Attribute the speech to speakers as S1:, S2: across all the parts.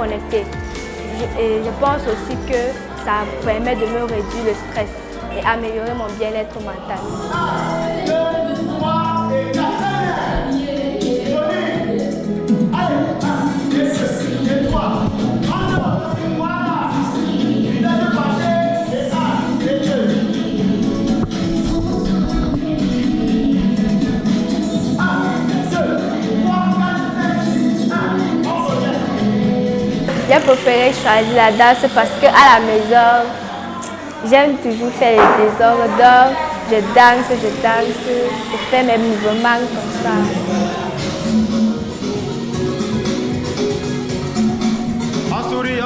S1: connecter. Et je pense aussi que ça permet de me réduire le stress et améliorer mon bien-être mental. J'ai préféré choisir la danse parce qu'à la maison, j'aime toujours faire les désordres. Donc, je fais mes mouvements comme ça.
S2: En souris.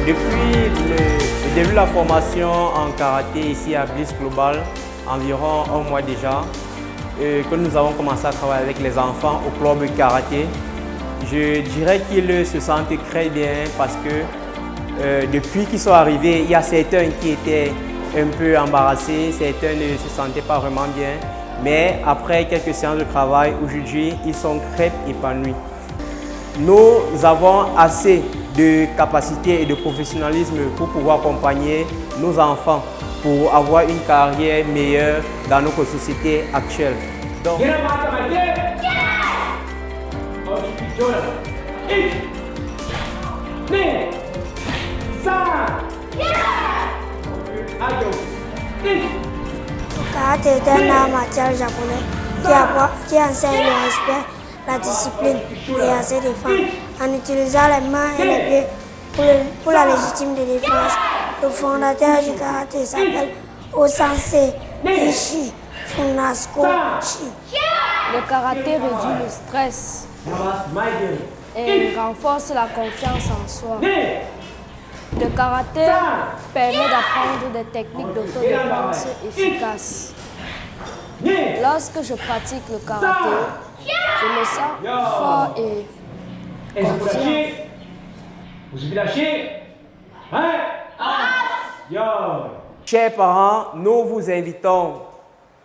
S3: Depuis le début de la formation en karaté ici à Bliss Global, environ un mois déjà, que nous avons commencé à travailler avec les enfants au club karaté, je dirais qu'ils se sentent très bien parce que depuis qu'ils sont arrivés, il y a certains qui étaient un peu embarrassés, certains ne se sentaient pas vraiment bien, mais après quelques séances de travail, aujourd'hui, ils sont très épanouis. Nous avons assez de capacité et de professionnalisme pour pouvoir accompagner nos enfants pour avoir une carrière meilleure dans notre société actuelle. Donc,
S4: Le karaté est un art martial japonais qui enseigne le respect, la discipline et à se défendre en utilisant les mains et les pieds pour la légitime défense. Le fondateur du karaté s'appelle Osensei Ishii Funakoshi.
S1: Le karaté réduit le stress et renforce la confiance en soi. Le karaté permet d'apprendre des techniques d'autodéfense efficaces. Lorsque je pratique le karaté, je me sens fort et confiant.
S3: vous lâchez, Chers parents, nous vous invitons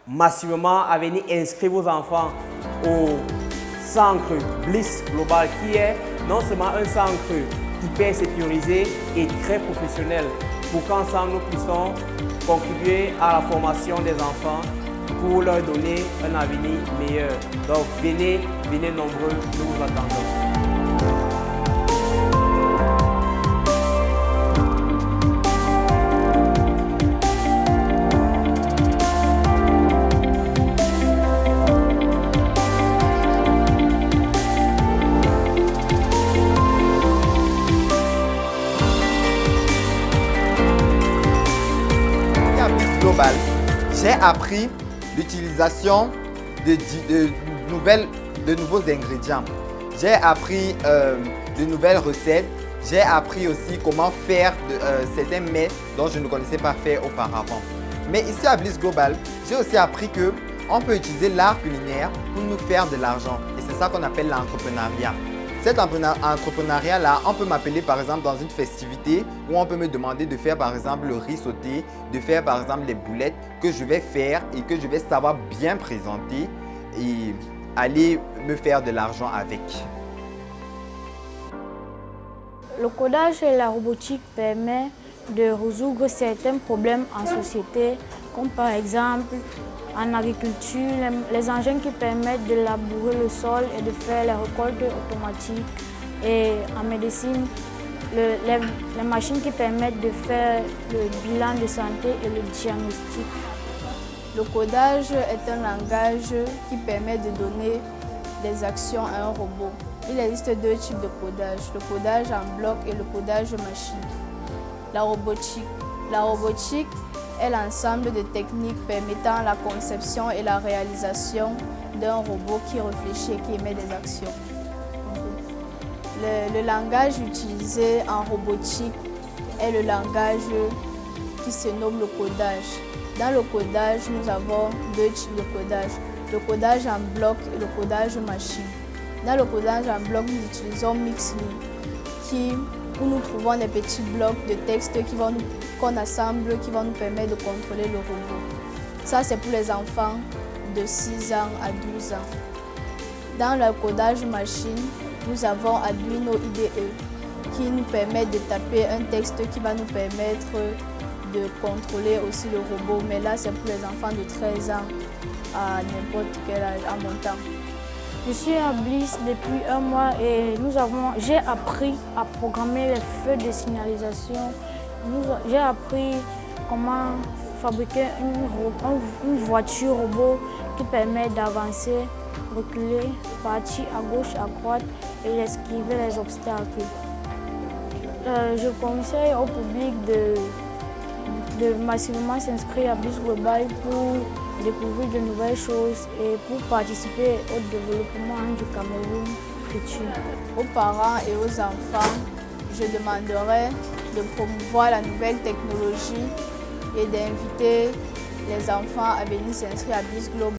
S3: massivement à venir inscrire vos enfants au centre Bliss Global qui est non seulement un centre hyper sécurisé et très professionnel pour qu'ensemble nous puissions contribuer à la formation des enfants pour leur donner un avenir meilleur. Donc venez nombreux, nous vous attendons.
S5: J'ai appris l'utilisation de nouveaux ingrédients. J'ai appris de nouvelles recettes. J'ai appris aussi comment faire certains mets dont je ne connaissais pas faire auparavant. Mais ici à Bliss Global, j'ai aussi appris qu'on peut utiliser l'art culinaire pour nous faire de l'argent. Et c'est ça qu'on appelle l'entrepreneuriat. Cet entrepreneuriat-là, on peut m'appeler par exemple dans une festivité où on peut me demander de faire par exemple le riz sauté, de faire par exemple les boulettes que je vais faire et que je vais savoir bien présenter et aller me faire de l'argent avec.
S1: Le codage et la robotique permettent de résoudre certains problèmes en société, comme par exemple en agriculture, les engins qui permettent de labourer le sol et de faire les récoltes automatiques. Et en médecine, les machines qui permettent de faire le bilan de santé et le diagnostic.
S6: Le codage est un langage qui permet de donner des actions à un robot. Il existe deux types de codage, le codage en bloc et le codage machine. La robotique est l'ensemble de techniques permettant la conception et la réalisation d'un robot qui réfléchit et qui émet des actions. Le langage utilisé en robotique est le langage qui se nomme le codage. Dans le codage, nous avons deux types de codage, le codage en bloc et le codage machine. Dans le codage en bloc, nous utilisons Mixly qui où nous trouvons des petits blocs de texte qu'on assemble, qui vont nous permettre de contrôler le robot. Ça, c'est pour les enfants de 6 ans à 12 ans. Dans le codage machine, nous avons Arduino IDE qui nous permet de taper un texte qui va nous permettre de contrôler aussi le robot. Mais là, c'est pour les enfants de 13 ans à n'importe quel âge, en montant.
S1: Je suis à Bliss depuis 1 mois et j'ai appris à programmer les feux de signalisation. J'ai appris comment fabriquer une voiture robot qui permet d'avancer, reculer, partir à gauche, à droite et esquiver les obstacles. Je conseille au public de massivement s'inscrire à Bliss Global pour découvrir de nouvelles choses et pour participer au développement du Cameroun futur.
S6: Aux parents et aux enfants, je demanderai de promouvoir la nouvelle technologie et d'inviter les enfants à venir s'inscrire à Bliss Global.